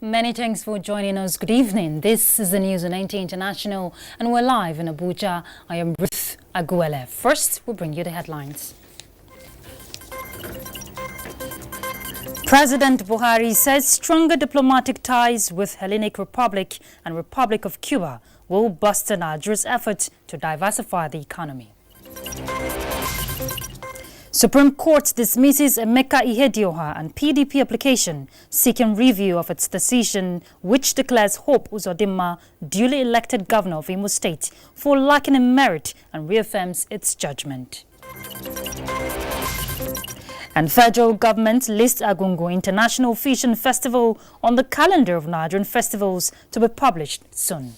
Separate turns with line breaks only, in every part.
Many thanks for joining us. Good evening. This is the news on 90 International and we're live in Abuja. I am Ruth Aguele. First, we'll bring you the headlines. President Buhari says stronger diplomatic ties with Hellenic Republic and Republic of Cuba will bolster Nigeria's effort to diversify the economy. Supreme Court dismisses Emeka Ihedioha and PDP application seeking review of its decision which declares Hope Uzodimma duly elected governor of Imo State for lacking in merit and reaffirms its judgment. And federal government lists Agungu International Fishing Festival on the calendar of Nigerian festivals to be published soon.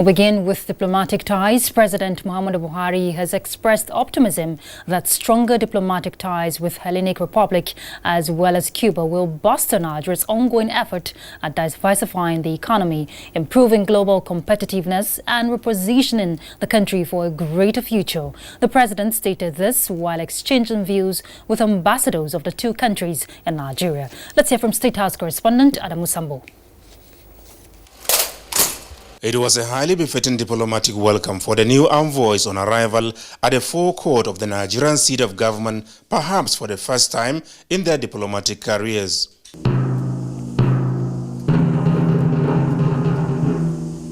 We'll begin with diplomatic ties. President Muhammadu Buhari has expressed optimism that stronger diplomatic ties with Hellenic Republic as well as Cuba will bolster Nigeria's ongoing effort at diversifying the economy, improving global competitiveness and repositioning the country for a greater future. The president stated this while exchanging views with ambassadors of the two countries in Nigeria. Let's hear from State House correspondent Adamu Sambo.
It was a highly befitting diplomatic welcome for the new envoys on arrival at the forecourt of the Nigerian seat of government, perhaps for the first time in their diplomatic careers.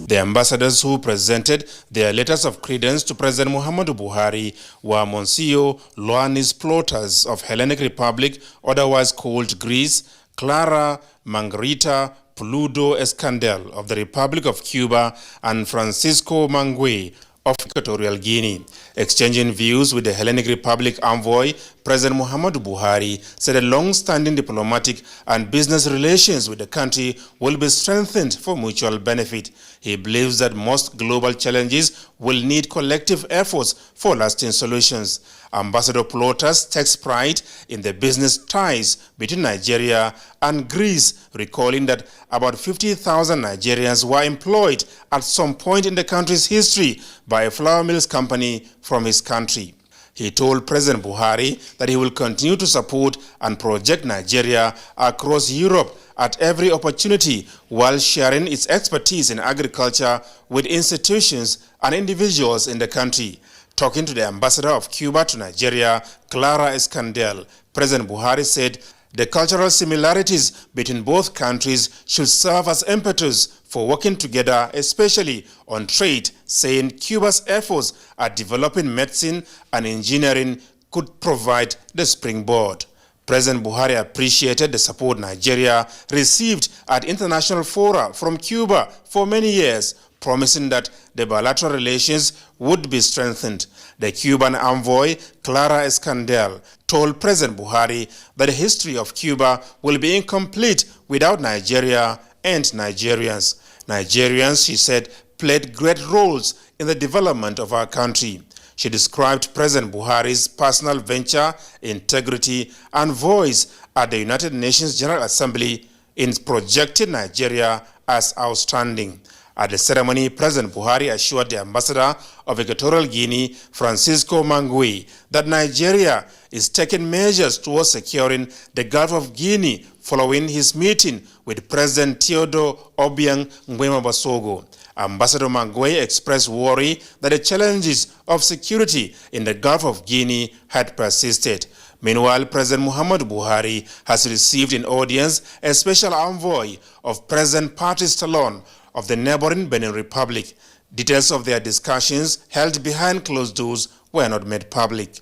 The ambassadors who presented their letters of credence to President Muhammadu Buhari were Monsieur Loanis Plotas of Hellenic Republic, otherwise called Greece, Clara Margarita Pludo Escandel of the Republic of Cuba, and Francisco Mangue of Equatorial Guinea. Exchanging views with the Hellenic Republic envoy, President Muhammadu Buhari said a long-standing diplomatic and business relations with the country will be strengthened for mutual benefit. He believes that most global challenges will need collective efforts for lasting solutions. Ambassador Plotas takes pride in the business ties between Nigeria and Greece, recalling that about 50,000 Nigerians were employed at some point in the country's history by a flour mills company from his country. He told President Buhari that he will continue to support and project Nigeria across Europe at every opportunity while sharing its expertise in agriculture with institutions and individuals in the country. Talking to the ambassador of Cuba to Nigeria, Clara Escandel, President Buhari said the cultural similarities between both countries should serve as impetus for working together, especially on trade, saying Cuba's efforts at developing medicine and engineering could provide the springboard. President Buhari appreciated the support Nigeria received at international fora from Cuba for many years, promising that the bilateral relations would be strengthened. The Cuban envoy, Clara Escandel, told President Buhari that the history of Cuba will be incomplete without Nigeria and Nigerians. Nigerians, she said, played great roles in the development of our country. She described President Buhari's personal venture, integrity, and voice at the United Nations General Assembly in projecting Nigeria as outstanding. At the ceremony, President Buhari assured the ambassador of Equatorial Guinea, Francisco Mangue, that Nigeria is taking measures towards securing the Gulf of Guinea following his meeting with President Theodore Obiang Nguema Basogo. Ambassador Mangue expressed worry that the challenges of security in the Gulf of Guinea had persisted. Meanwhile, President Muhammadu Buhari has received in audience a special envoy of President Patrice Talon of the neighboring Benin Republic. Details of their discussions held behind closed doors were not made public.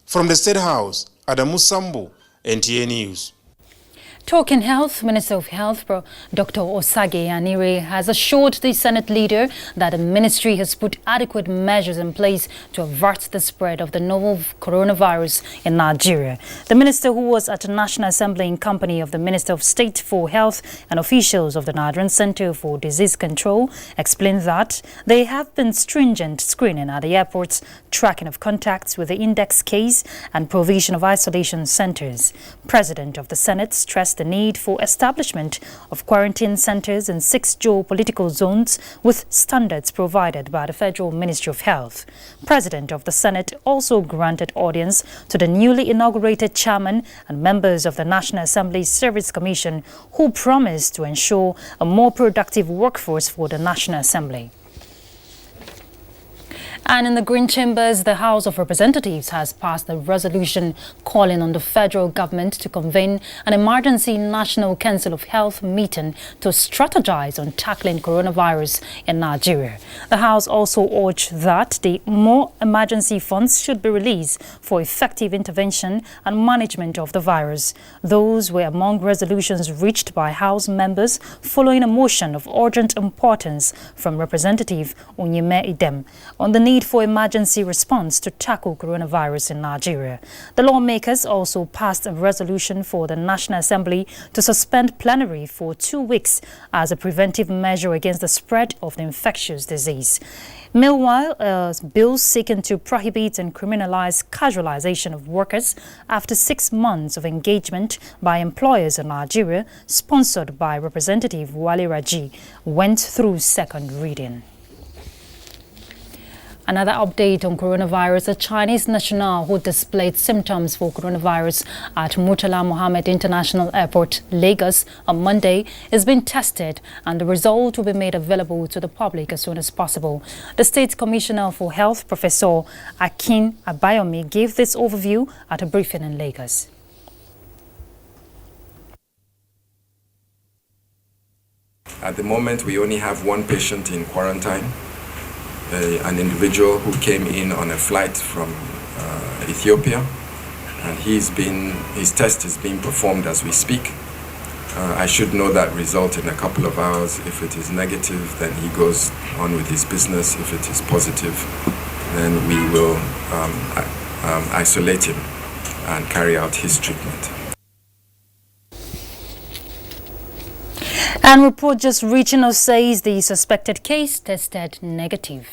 From the State House, Adamu Sambo, NTA News.
Talking health, Minister of Health, Dr. Osage Anire, has assured the Senate leader that the ministry has put adequate measures in place to avert the spread of the novel coronavirus in Nigeria. The minister, who was at the National Assembly in company of the Minister of State for Health and officials of the Nigerian Center for Disease Control, explained that they have been stringent screening at the airports, tracking of contacts with the index case, and provision of isolation centers. President of the Senate stressed stressed the need for establishment of quarantine centers in 6 geopolitical zones with standards provided by the Federal Ministry of Health. President of the Senate also granted audience to the newly inaugurated chairman and members of the National Assembly Service Commission, who promised to ensure a more productive workforce for the National Assembly. And in the Green Chambers, the House of Representatives has passed a resolution calling on the federal government to convene an emergency National Council of Health meeting to strategize on tackling coronavirus in Nigeria. The House also urged that more emergency funds should be released for effective intervention and management of the virus. Those were among resolutions reached by House members following a motion of urgent importance from Representative Onyeme Idem on the need for emergency response to tackle coronavirus in Nigeria. The lawmakers also passed a resolution for the National Assembly to suspend plenary for 2 weeks as a preventive measure against the spread of the infectious disease. Meanwhile, a bill seeking to prohibit and criminalize casualization of workers after 6 months of engagement by employers in Nigeria, sponsored by Representative Wale Raji, went through second reading. Another update on coronavirus: a Chinese national who displayed symptoms for coronavirus at Murtala Mohammed International Airport, Lagos, on Monday is being tested, and the result will be made available to the public as soon as possible. The State Commissioner for Health, Professor Akin Abayomi, gave this overview at a briefing in Lagos.
At the moment, we only have one patient in quarantine. An individual who came in on a flight from Ethiopia, and his test is being performed as we speak. I should know that result in a couple of hours. If it is negative, then he goes on with his business. If it is positive, then we will isolate him and carry out his treatment.
And report just reaching us says the suspected case tested negative.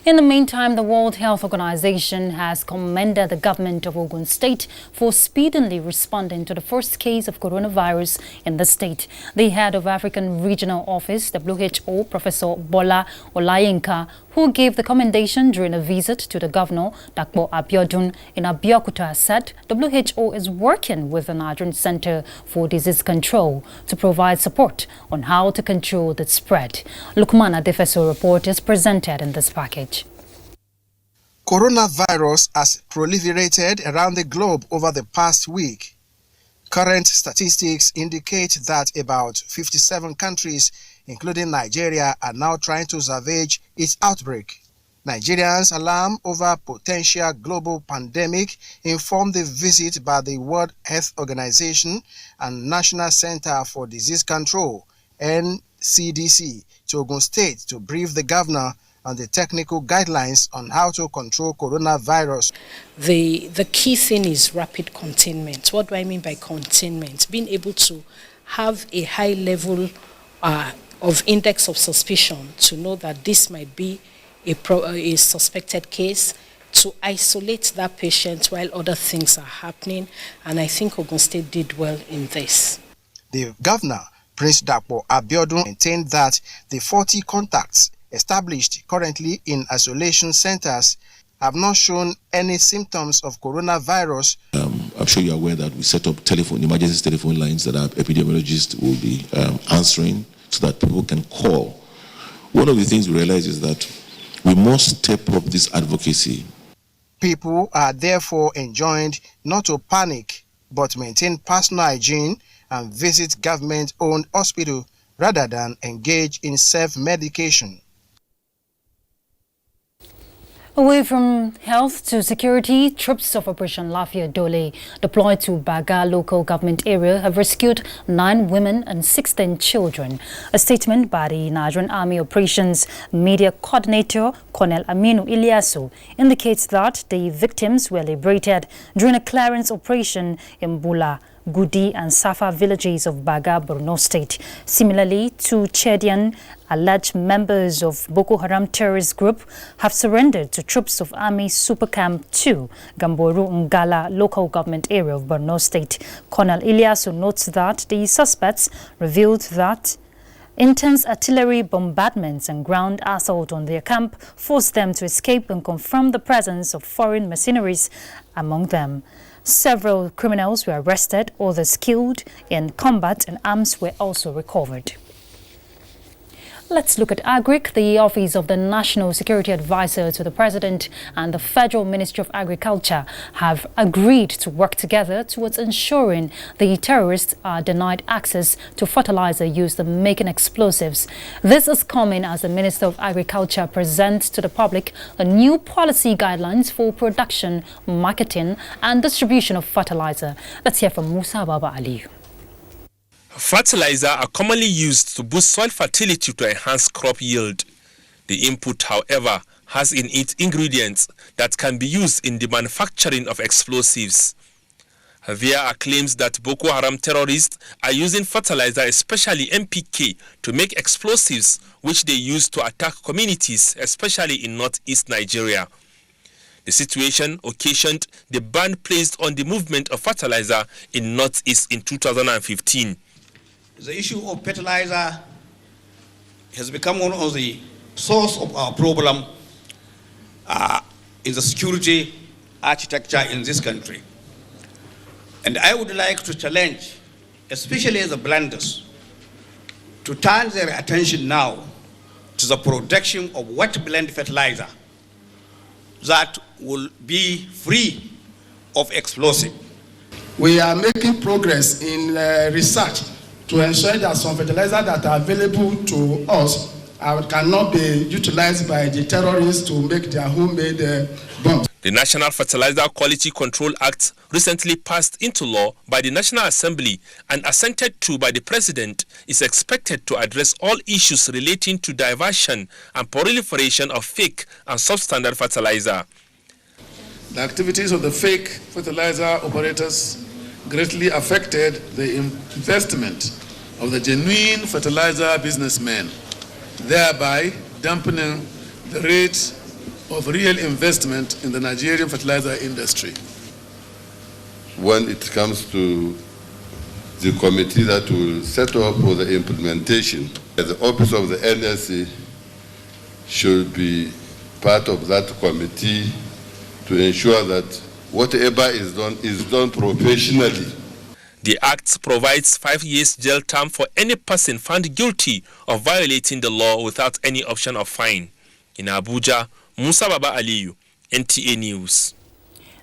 In the meantime, the World Health Organization has commended the government of Ogun State for speedily responding to the first case of coronavirus in the state. The head of African Regional Office, WHO, Professor Bola Olayinka, who gave the commendation during a visit to the governor, Dr. Abiodun, in Abeokuta, said WHO is working with the Nigerian Center for Disease Control to provide support on how to control the spread. Lukman Adefeso report is presented in this package.
Coronavirus has proliferated around the globe over the past week. Current statistics indicate that about 57 countries, including Nigeria, are now trying to salvage its outbreak. Nigerians' alarm over potential global pandemic informed the visit by the World Health Organization and National Center for Disease Control, NCDC, to Ogun State to brief the governor on the technical guidelines on how to control coronavirus.
The key thing is rapid containment. What do I mean by containment? Being able to have a high level of index of suspicion to know that this might be a suspected case, to isolate that patient while other things are happening, and I think Ogun State did well in this.
The governor, Prince Dr. Abiodun, maintained that the 40 contacts established currently in isolation centers have not shown any symptoms of coronavirus.
I'm sure you're aware that we set up emergency telephone lines that our epidemiologists will be answering so that people can call. One of the things we realize is that we must step up this advocacy.
People are therefore enjoined not to panic, but maintain personal hygiene and visit government-owned hospitals rather than engage in self-medication.
Away from health to security, troops of Operation Lafia Dole deployed to Baga local government area have rescued 9 women and 16 children. A statement by the Nigerian Army Operations Media Coordinator, Colonel Aminu Ilyasu, indicates that the victims were liberated during a clearance operation in Bula, Gudi and Safa villages of Baga, Borno State. Similarly, two Chadian alleged members of Boko Haram terrorist group have surrendered to troops of Army Super Camp 2, Gamboru Ngala local government area of Borno State. Colonel Ilyasu notes that the suspects revealed that intense artillery bombardments and ground assault on their camp forced them to escape and confirmed the presence of foreign mercenaries among them. Several criminals were arrested, others killed in combat, and arms were also recovered. Let's look at AGRIC. The Office of the National Security Advisor to the President and the Federal Ministry of Agriculture have agreed to work together towards ensuring the terrorists are denied access to fertilizer used in making explosives. This is coming as the Minister of Agriculture presents to the public the new policy guidelines for production, marketing and distribution of fertilizer. Let's hear from Musa Baba Ali.
Fertilizer are commonly used to boost soil fertility to enhance crop yield. The input, however, has in it ingredients that can be used in the manufacturing of explosives. There are claims that Boko Haram terrorists are using fertilizer, especially NPK, to make explosives which they use to attack communities, especially in northeast Nigeria. The situation occasioned the ban placed on the movement of fertilizer in northeast in 2015.
The issue of fertilizer has become one of the source of our problem in the security architecture in this country. And I would like to challenge, especially the blenders, to turn their attention now to the production of wet blend fertilizer that will be free of explosive.
We are making progress in research to ensure that some fertilizers that are available to us cannot be utilized by the terrorists to make their homemade bombs.
The National Fertilizer Quality Control Act, recently passed into law by the National Assembly and assented to by the President, is expected to address all issues relating to diversion and proliferation of fake and substandard fertilizer.
The activities of the fake fertilizer operators greatly affected the investment of the genuine fertilizer businessmen, thereby dampening the rate of real investment in the Nigerian fertilizer industry.
When it comes to the committee that will set up for the implementation, the office of the NSC should be part of that committee to ensure that whatever is done professionally.
The Act provides 5 years jail term for any person found guilty of violating the law without any option of fine. In Abuja, Musa Baba Aliyu, NTA News.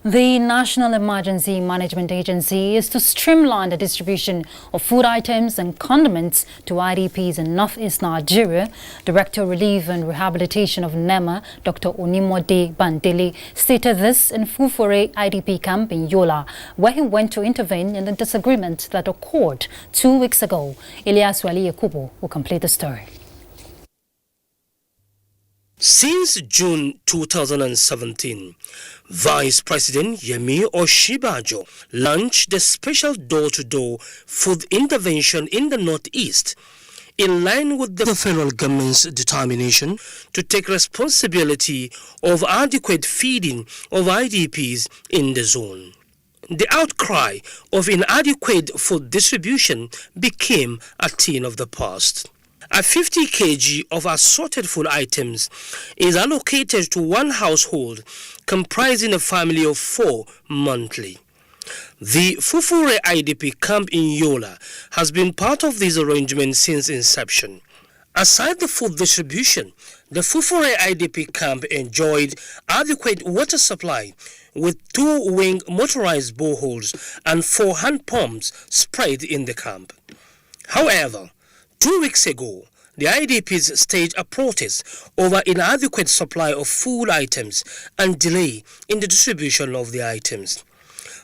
The National Emergency Management Agency is to streamline the distribution of food items and condiments to IDPs in northeast Nigeria. Director Relief and Rehabilitation of NEMA, Dr. Onimode Bandele, stated this in Fufore IDP camp in Yola, where he went to intervene in the disagreement that occurred 2 weeks ago. Elias Wali Yakubu will complete the story.
Since June 2017, Vice President Yemi Oshibajo launched the special door-to-door food intervention in the Northeast, in line with the federal government's determination to take responsibility of adequate feeding of IDPs in the zone. The outcry of inadequate food distribution became a thing of the past. A 50 kg of assorted food items is allocated to one household comprising a family of 4 monthly. The Fufure IDP camp in Yola has been part of this arrangement since inception. Aside the food distribution, the Fufure IDP camp enjoyed adequate water supply with 2 wing motorized boreholes and 4 hand pumps spread in the camp. However, 2 weeks ago, the IDPs staged a protest over inadequate supply of food items and delay in the distribution of the items.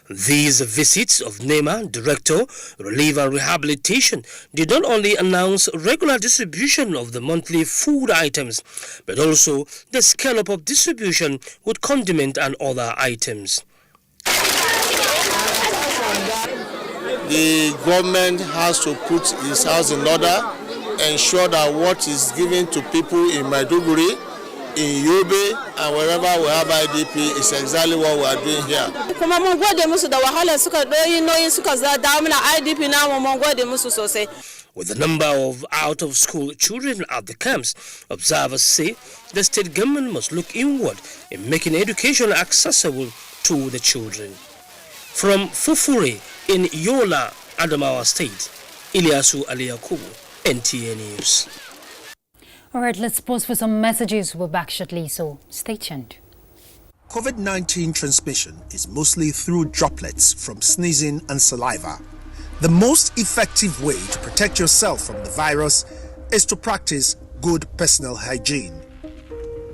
These visits of NEMA, Director, Relief and Rehabilitation, did not only announce regular distribution of the monthly food items, but also the scale-up of distribution with condiment and other items.
the government has to put his house in order, ensure that what is given to people in Maiduguri, in Yobe, and wherever we have IDP is exactly what we are doing here.
With the number of out-of-school children at the camps, observers say the state government must look inward in making education accessible to the children. From Fufure in Yola, Adamawa State, Ilyasu Aliyakubu, NTA News.
All right, let's pause for some messages. We're back shortly, so stay tuned.
COVID-19 transmission is mostly through droplets from sneezing and saliva. The most effective way to protect yourself from the virus is to practice good personal hygiene.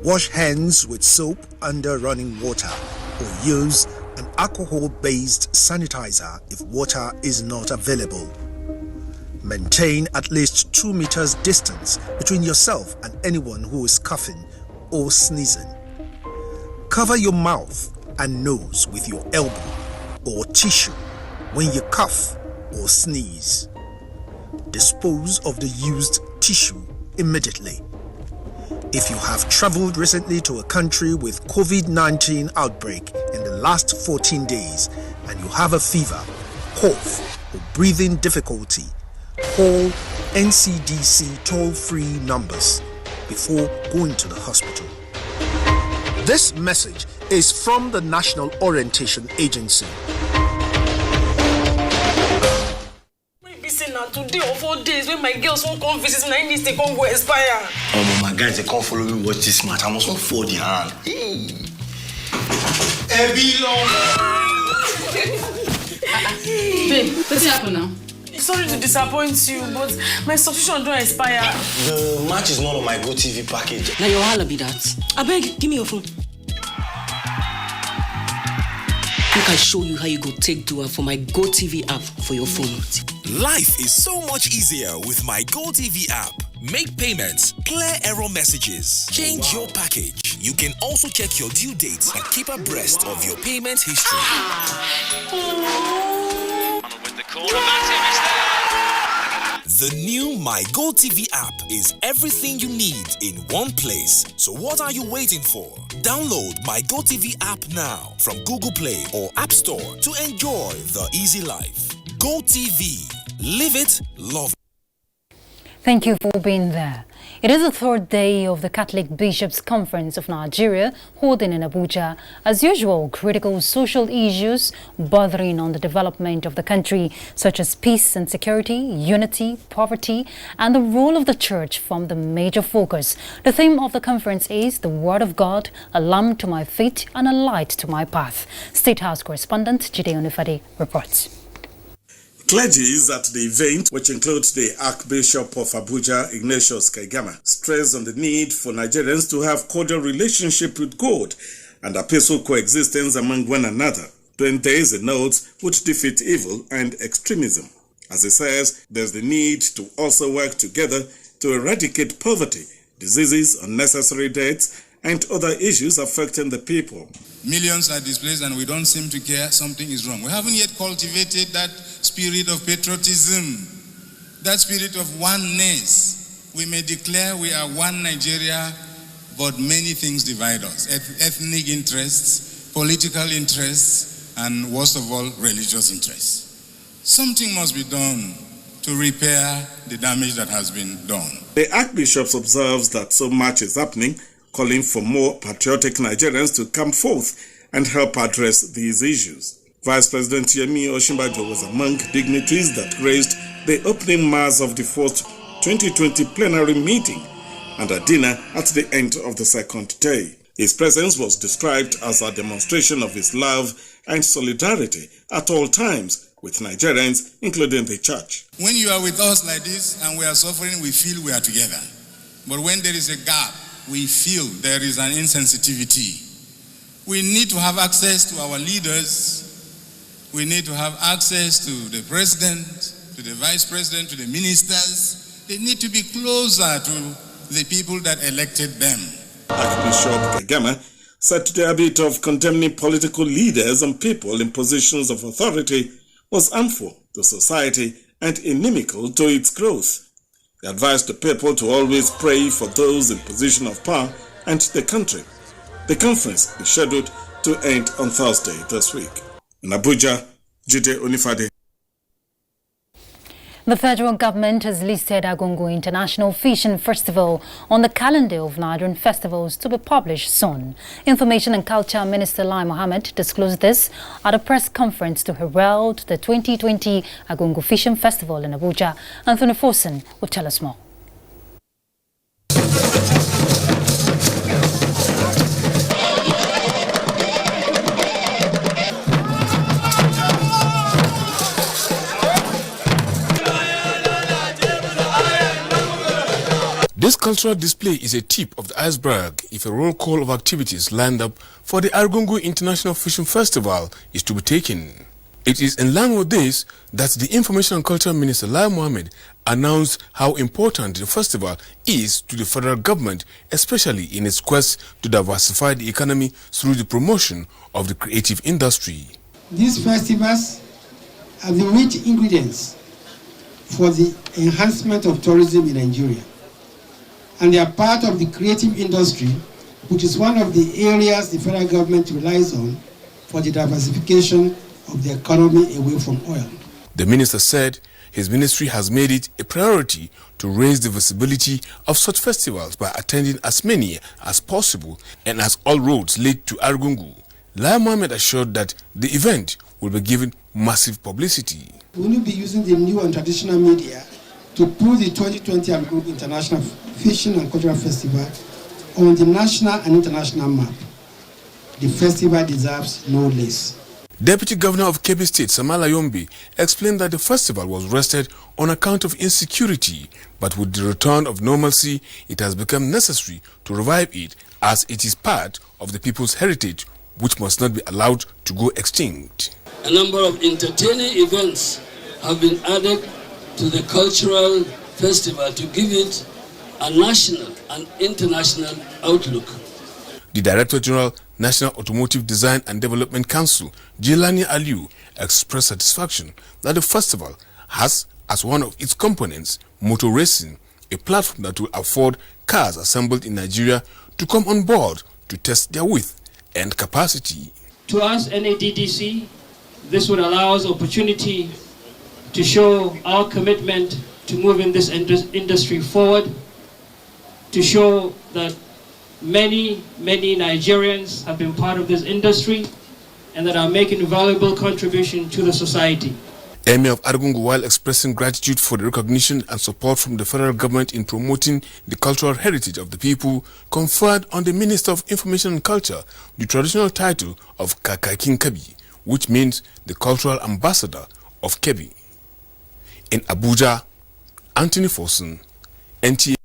Wash hands with soap under running water or use an alcohol-based sanitizer if water is not available. Maintain at least 2 meters distance between yourself and anyone who is coughing or sneezing. Cover your mouth and nose with your elbow or tissue when you cough or sneeze. Dispose of the used tissue immediately. If you have traveled recently to a country with COVID-19 outbreak in the last 14 days and you have a fever, cough, or breathing difficulty, call NCDC toll-free numbers before going to the hospital. This message is from the National Orientation Agency.
Today or 4 days when my girls won't come visit me, I need to come go expire.
Oh, my guys, they can't follow me watch this match. I must not fold the hand.
Babe, what's happening now? Sorry to disappoint you, but my subscription don't expire.
The match is not on my GoTV package.
Now your holla be that. I beg, give me your phone. Make I show you how you go take do it for my GoTV app for your phone.
Life is so much easier with my GoTV app. Make payments, clear error messages, change your package. You can also check your due dates and keep abreast of your payment history. The new My GoTV app is everything you need in one place. So what are you waiting for? Download My GoTV app now from Google Play or App Store to enjoy the easy life. GoTV. Live it, love it.
Thank you for being there. It is the third day of the Catholic Bishops' Conference of Nigeria, holding in Abuja. As usual, critical social issues bothering on the development of the country, such as peace and security, unity, poverty, and the role of the church form the major focus. The theme of the conference is the Word of God, a lamp to my feet and a light to my path. State House correspondent Jide Onifade reports.
Clergies at the event, which includes the Archbishop of Abuja, Ignatius Kaigama, stressed on the need for Nigerians to have cordial relationship with God and a peaceful coexistence among one another. 20 is a note which defeat evil and extremism. As he says, there's the need to also work together to eradicate poverty, diseases, unnecessary deaths, and other issues affecting the people.
Millions are displaced and we don't seem to care. Something is wrong. We haven't yet cultivated that spirit of patriotism, that spirit of oneness. We may declare we are one Nigeria, but many things divide us. Ethnic interests, political interests, and worst of all, religious interests. Something must be done to repair the damage that has been done.
The Archbishop observes that so much is happening, calling for more patriotic Nigerians to come forth and help address these issues. Vice President Yemi Osinbajo was among dignitaries that graced the opening mass of the fourth 2020 plenary meeting and a dinner at the end of the second day. His presence was described as a demonstration of his love and solidarity at all times with Nigerians, including the church.
When you are with us like this and we are suffering, we feel we are together. But when there is a gap, we feel there is an insensitivity. We need to have access to our leaders. We need to have access to the president, to the vice president, to the ministers. They need to be closer to the people that elected them.
Archbishop Kaigama said the habit of condemning political leaders and people in positions of authority was harmful to society and inimical to its growth. They advised the people to always pray for those in position of power and the country. The conference is scheduled to end on Thursday this week. In Abuja, Jide Onifade.
The federal government has listed Argungu International Fishing Festival on the calendar of Nigerian festivals to be published soon. Information and Culture Minister Lai Mohammed disclosed this at a press conference to herald the 2020 Argungu Fishing Festival in Abuja. Anthony Forson will tell us more.
This cultural display is a tip of the iceberg if a roll call of activities lined up for the Argungu International Fishing Festival is to be taken. It is in line with this that the Information and Culture Minister Lai Mohammed announced how important the festival is to the federal government, especially in its quest to diversify the economy through the promotion of the creative industry.
These festivals are the rich ingredients for the enhancement of tourism in Nigeria. And they are part of the creative industry, which is one of the areas the federal government relies on for the diversification of the economy away from oil.
The minister said his ministry has made it a priority to raise the visibility of such festivals by attending as many as possible and as all roads lead to Argungu. Lai Mohammed assured that the event will be given massive publicity.
We will be using the new and traditional media to put the 2020 Argungu International Fishing and Cultural Festival on the national and international map. The festival deserves no less.
Deputy Governor of Kebbi State, Samala Yombi, explained that the festival was rested on account of insecurity, but with the return of normalcy, it has become necessary to revive it as it is part of the people's heritage, which must not be allowed to go extinct.
A number of entertaining events have been added to the cultural festival to give it a national and international outlook.
The Director General, National Automotive Design and Development Council, Jilani Aliu, expressed satisfaction that the festival has as one of its components motor racing, a platform that will afford cars assembled in Nigeria to come on board to test their width and capacity.
To us, NADDC, this would allow us opportunity to show our commitment to moving this industry forward, to show that many Nigerians have been part of this industry and that are making a valuable contribution to the society.
Emir of Argungu, while expressing gratitude for the recognition and support from the federal government in promoting the cultural heritage of the people, conferred on the Minister of Information and Culture the traditional title of Kakakin Kebbi, which means the cultural ambassador of Kebbi. In Abuja, Anthony Forson, NTA.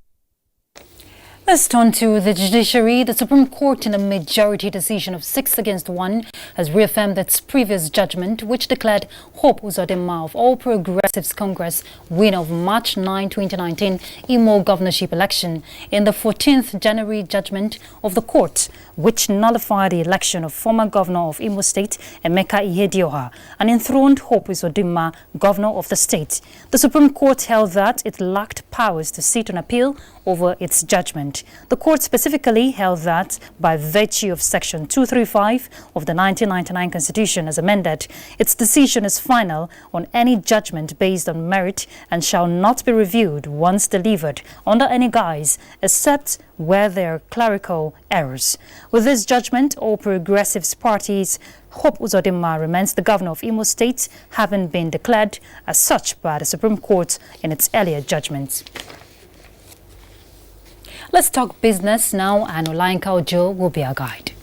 Let's turn to the judiciary. The Supreme Court, in a majority decision of 6-1, has reaffirmed its previous judgment, which declared Hope Uzodinma of All Progressives Congress winner of March 9, 2019 Imo governorship election in the 14th January judgment of the court, which nullified the election of former governor of Imo State, Emeka Ihedioha, and enthroned Hope Uzodinma governor of the state. The Supreme Court held that it lacked powers to sit on appeal over its judgment. The court specifically held that, by virtue of Section 235 of the 1999 Constitution as amended, its decision is final on any judgment based on merit and shall not be reviewed once delivered under any guise, except where there are clerical errors. With this judgment, all progressives parties Hope Uzodinma remains the governor of Imo State, having been declared as such by the Supreme Court in its earlier judgments. Let's talk business now, and Olainka Ojo will be our guide.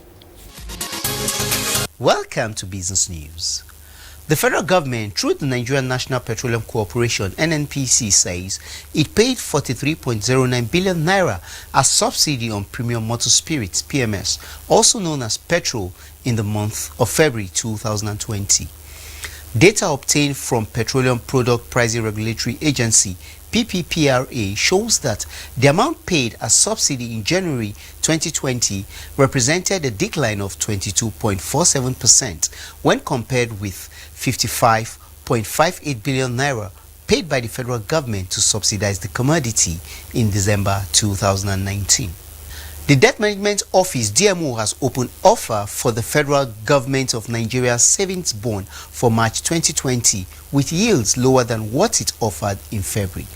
Welcome to Business News. The federal government, through the Nigerian National Petroleum Corporation (NNPC), says it paid 43.09 billion naira as subsidy on premium motor spirits (PMS), also known as petrol, in the month of February 2020. Data obtained from Petroleum Product Pricing Regulatory Agency (PPPRA) shows that the amount paid as subsidy in January 2020 represented a decline of 22.47% when compared with 55 0.58 billion naira paid by the federal government to subsidize the commodity in December 2019. The Debt Management Office DMO has opened offer for the federal government of Nigeria's savings bond for March 2020 with yields lower than what it offered in February.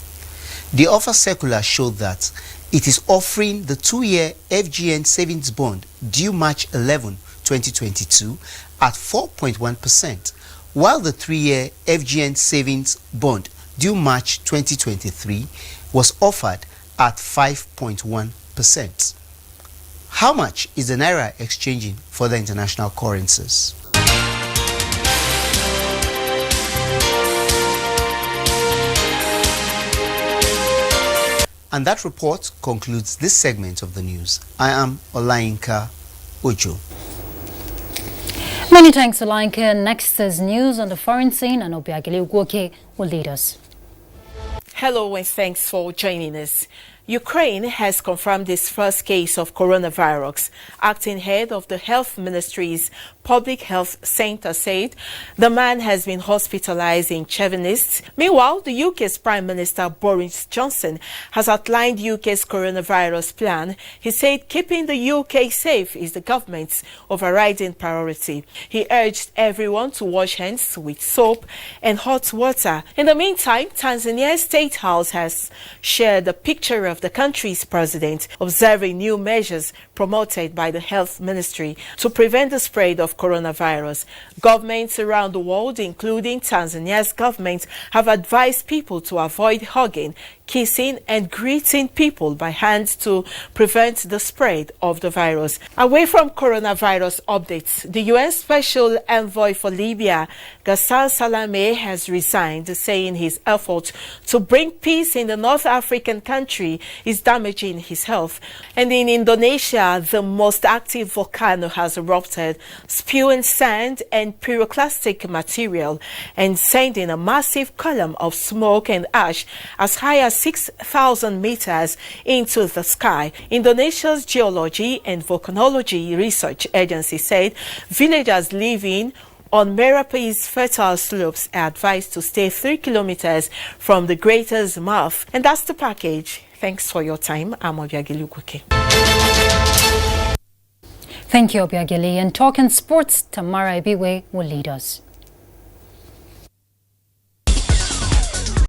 The offer circular showed that it is offering the 2-year FGN savings bond due March 11, 2022 at 4.1%, while the 3-year FGN savings bond due March 2023 was offered at 5.1%. How much is the naira exchanging for the international currencies? And that report concludes this segment of the news. I am Olayinka Ojo.
Many thanks, Olayinka. Next is news on the foreign scene, and Obiageli Ugwoke will lead us.
Hello and thanks for joining us. Ukraine has confirmed its first case of coronavirus. Acting head of the Health Ministry's Public Health Center said the man has been hospitalized in Chernivtsi. Meanwhile, the UK's Prime Minister Boris Johnson has outlined UK's coronavirus plan. He said keeping the UK safe is the government's overriding priority. He urged everyone to wash hands with soap and hot water. In the meantime, Tanzania's State House has shared a picture of the country's president observing new measures promoted by the Health Ministry to prevent the spread of coronavirus. Governments around the world, including Tanzania's government, have advised people to avoid hugging, kissing and greeting people by hand to prevent the spread of the virus. Away from coronavirus updates, the UN Special Envoy for Libya, Ghassan Salamé, has resigned, saying his effort to bring peace in the North African country is damaging his health. And in Indonesia, the most active volcano has erupted, spewing sand and pyroclastic material and sending a massive column of smoke and ash as high as 6,000 meters into the sky. Indonesia's Geology and Volcanology Research Agency said villagers living on Merapi's fertile slopes are advised to stay 3 kilometers from the crater's mouth. And that's the package. Thanks for your time. I'm Obiageli Ugwoke.
Thank you, Obiageli. And talking sports, Tamara Ibiwe will lead us.